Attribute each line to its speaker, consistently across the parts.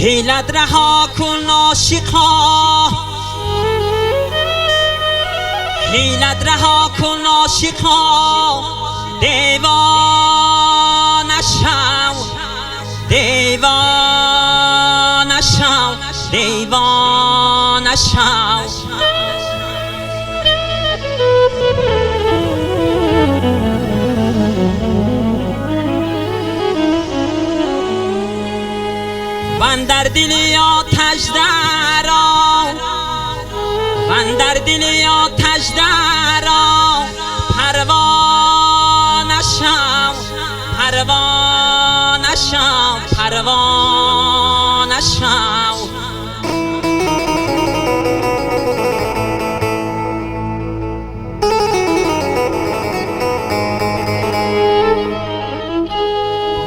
Speaker 1: حیلت رها کن عاشقا، حیلت رها کن عاشقا، دیوانه شو، دیوانه شو، دیوانه شو. من در دل آتش درآ، من در دل آتش درآ، پروانه شو، پروانه شو، پروانه شو.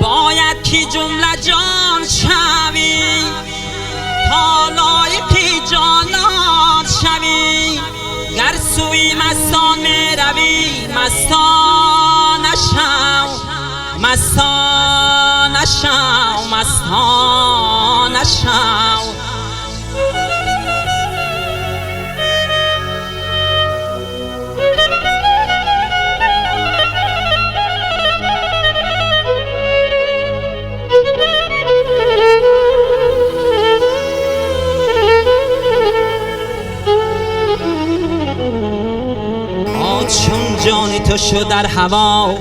Speaker 1: باید که جمله جان شوی، تا لایق جانان شوی، گر سوی مستان می روی، مستانه شو، مستانه شو، مستانه شو. چون جان تو شد در هوا،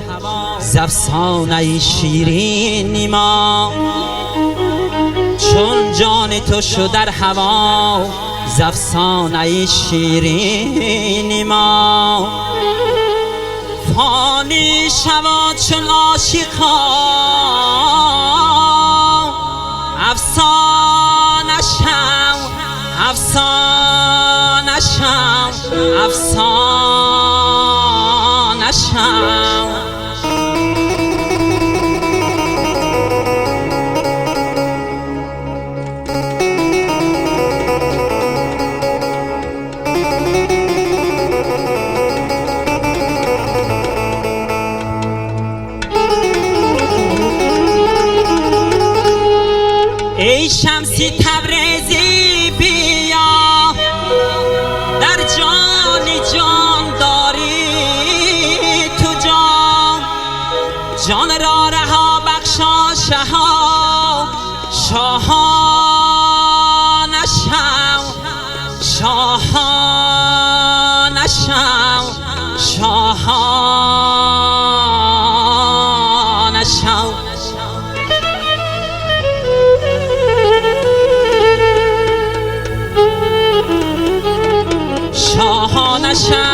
Speaker 1: ز افسانه شیرین ما، چون جان تو شد در هوا، ز افسانه شیرین ما، فانی شوا چون عاشقا، افسانه شو، افسانه شو، افسانه شو. ای شمسی تبریزی بیا، در جانی جان داری تو جان، جان را رها بخشا شها، شاهانه شو، شاهانه شو، شاهانه شو. شاهانه شو،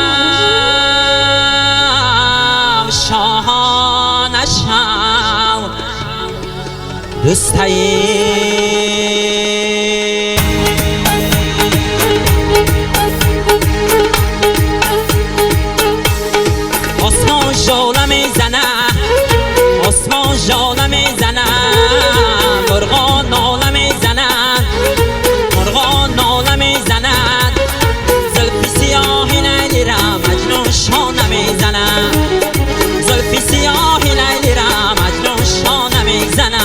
Speaker 1: شاهانه شو، دوستایی آسمان ژاله میزنه، آسمان ژاله میزنه، مرغان ناله میزنند، مرغان ناله میزنند، زلف سیاهی لیلی را مجنون شانه میزنند، زلف سیاهی لیلی را مجنون شانه میزنند.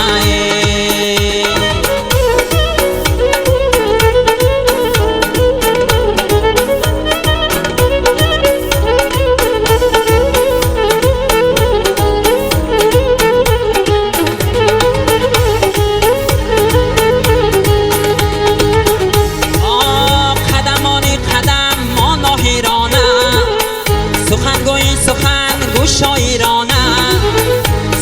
Speaker 1: شاعرانه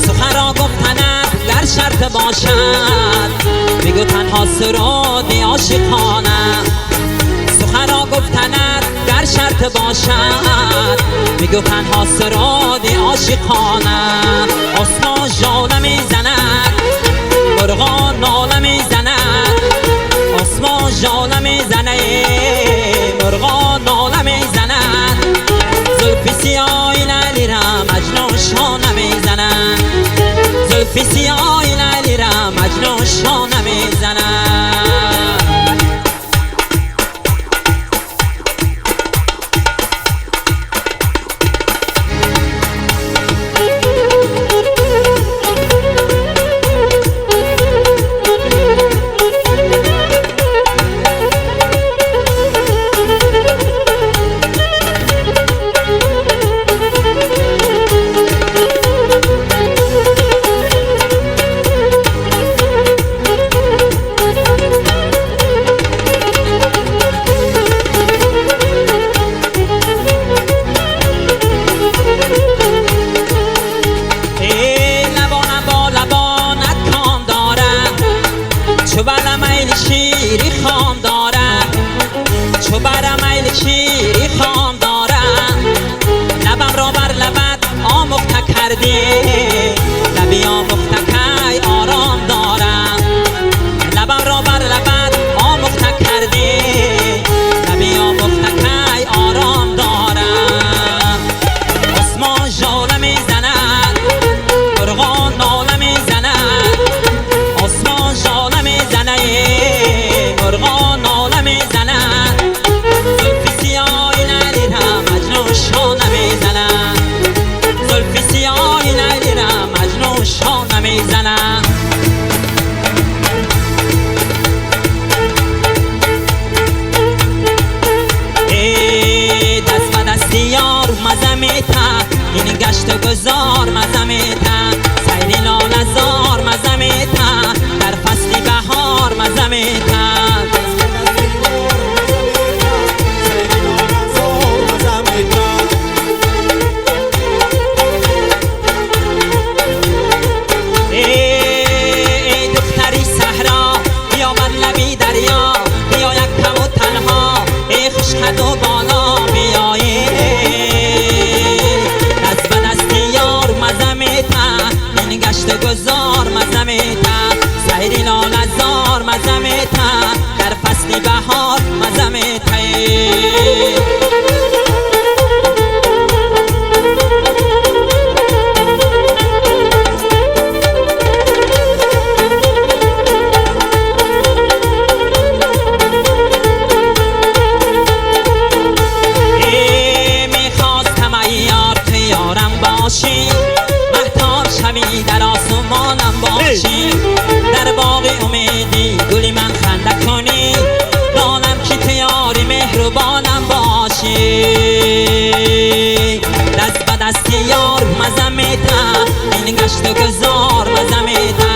Speaker 1: سخن را گفتنت گر شرط باشد، بگو تنها سرود عاشقانه، سخن را گفتنت گر شرط باشد، بگو تنها سرود عاشقانه. آسمان ژاله میزند، مرغان ناله میزند، آسمان ژاله میزند، مرغان ناله میزند، زلف سیاهی لیلی را مجنون شانه میزنند، زلف سیاهی لیلی را مجنون شانه میزنند. گذار مزمتا سیری لالزار مزمتا در فصل بهار مزمتا ای دختری صحرا بیا بر لبی دریا بیا یک کم و تنها ای خوش قد و بالا بیایی دست به دست یار مزمتا این گشت گذار مزمتا سیری لالزار مزمتا در فصل بهار مزمتا مهتاب شوی در آسمانم باشی در باغ امیدی گلی من خنده کنی دانم که تو یاری مهربانم باشی دست به دست یار مزمتا این گشت و گذار مزمتا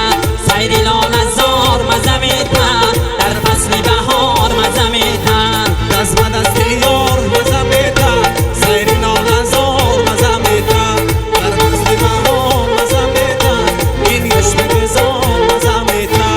Speaker 1: سیری لالزار مزمتا در فصل بهار مزمتا
Speaker 2: دست به دست یار مزمتا سیری لالزار مزمتا در فصل بهار مزمتا این گشت گذار مزمتا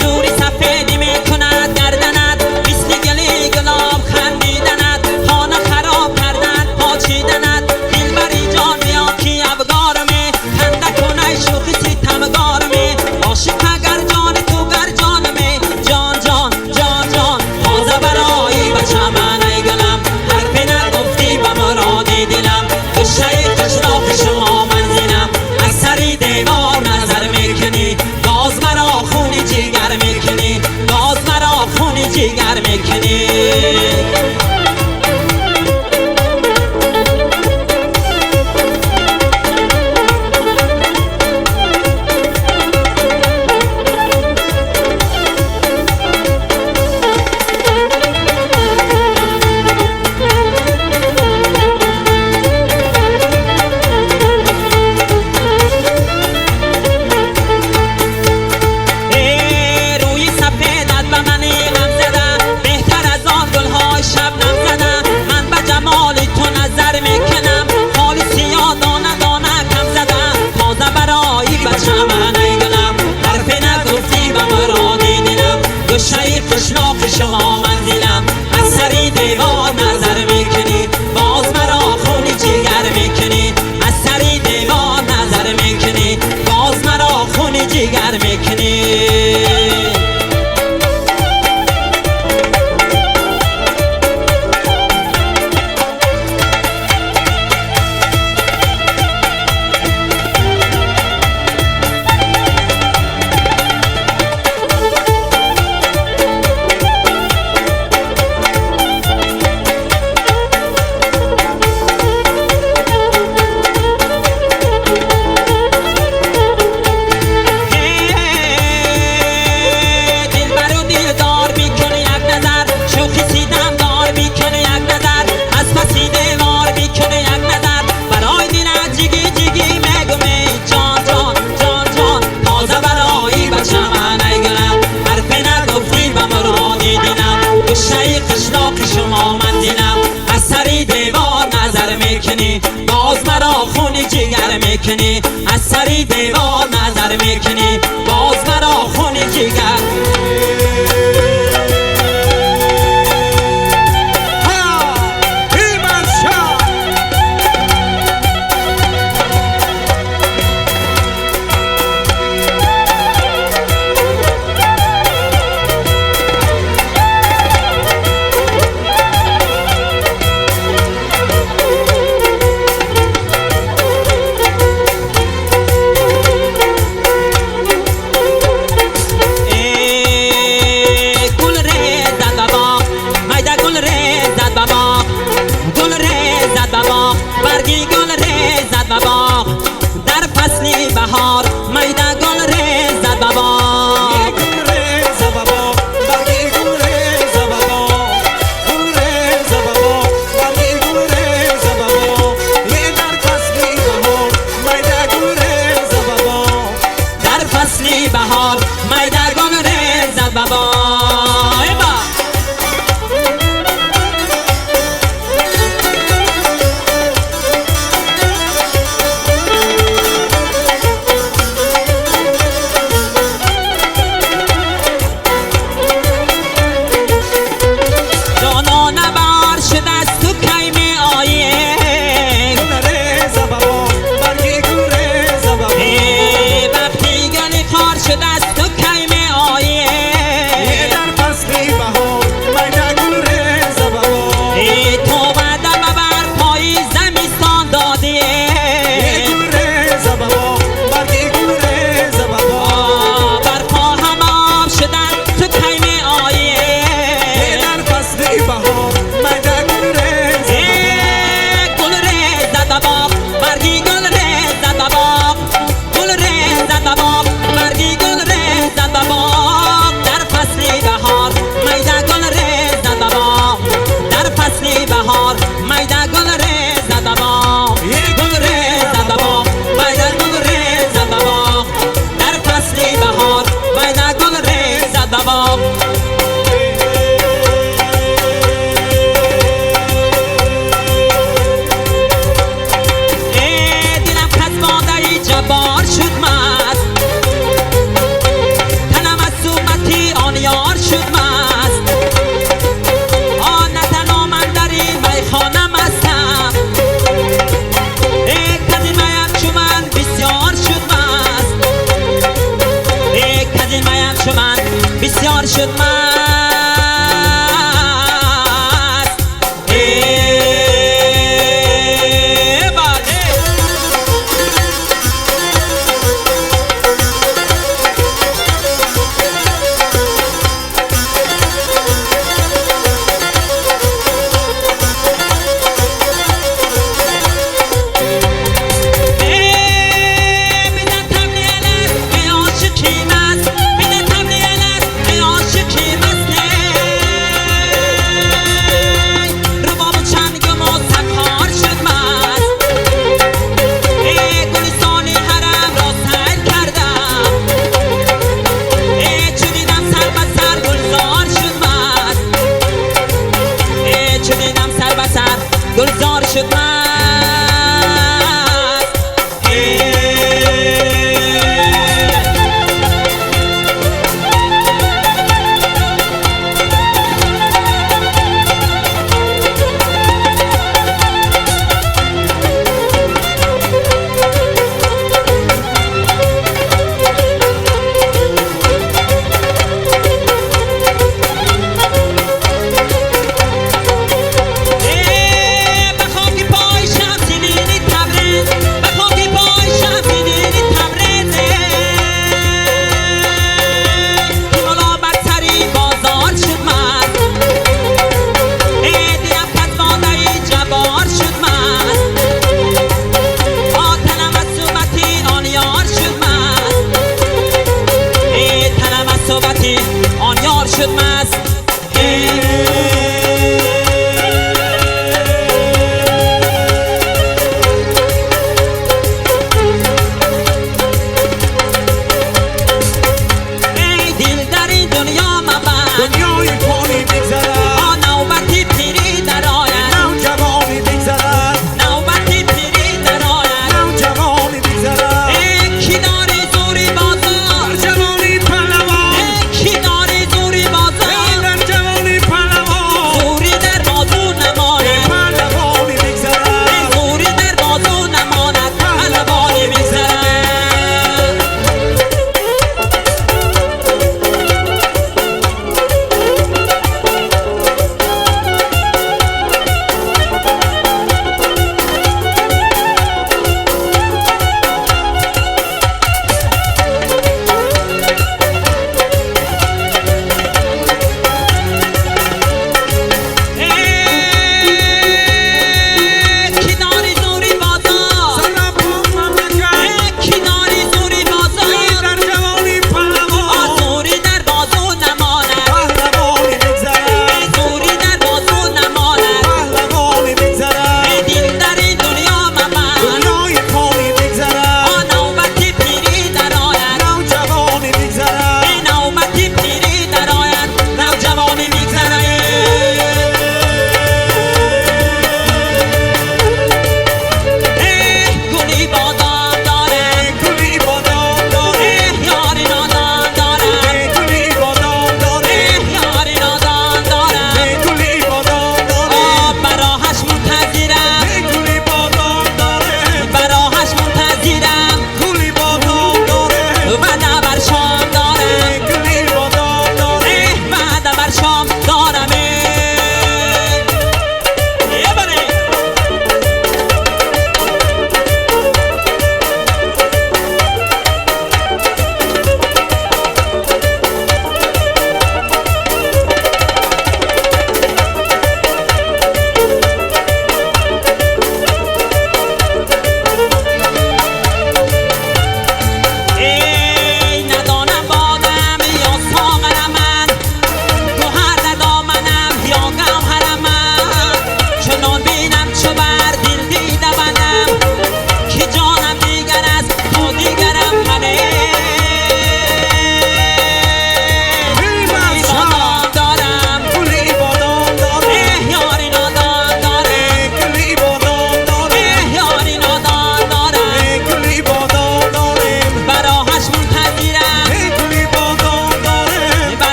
Speaker 1: دوری سفیدی میکند گردنت مثل گلی گلاب خندیدنت خانه خراب کردن پاچیدنت دلبری جان بیا کی افگارمه خنده کنه شوخی ستمگارمه عاشق اگر جان تو گر جانمه جان جان جان جان تازه برایی بچه من ای گلم حرفی نگفتی به مرادی دلم گوشه قشلاق شما منزلم از سری دیوار نظر میکنی باز مرا خونی جیگر میکنی باز مرا خونی جیگر میکنی روی سفیدت به من غم زده بهتر از آن گلهای شبنم زده من به جمال تو نظر میکنم خالی سیاه دانه دانه کم زده تازه برایی بچه من ای گلم حرفی نگفتی به مرادی دلم گوشه قشلاق شما منزلم از سری دیوار نظر میکنی باز مرا خونی جیگر میکنی از سری دیوار نظر میکنی باز مرا خونی جیگر میکنی شما منزلم از سری دیوار نظر میکنی باز مرا خونی جگر میکنی از سری دیوار نظر میکنی باز مرا خونی جگر بادیه
Speaker 2: گل ریز بابا برگی گل ریز بابا
Speaker 1: برپا هم آب شدن تو کیمه آیه
Speaker 2: در فصل بهار میده گل ریز
Speaker 1: گل ریز دباب برگی گل ریز دباب گل ریز دباب برگی گل ریز دباب در فصل بهار میده گل ریز دباب در فصل بهار میده گل ریز دباب گل ریز دباب میده گل ریز دباب در فصل بهار میده گل ریز دباب دلم کس مادری جبار شد مست تنم از صورتی آن یار شد مست نه تنها من در این میخانه مستم کسی میم چو من بسیار شد مست کسی میم چو من بسیار شد مست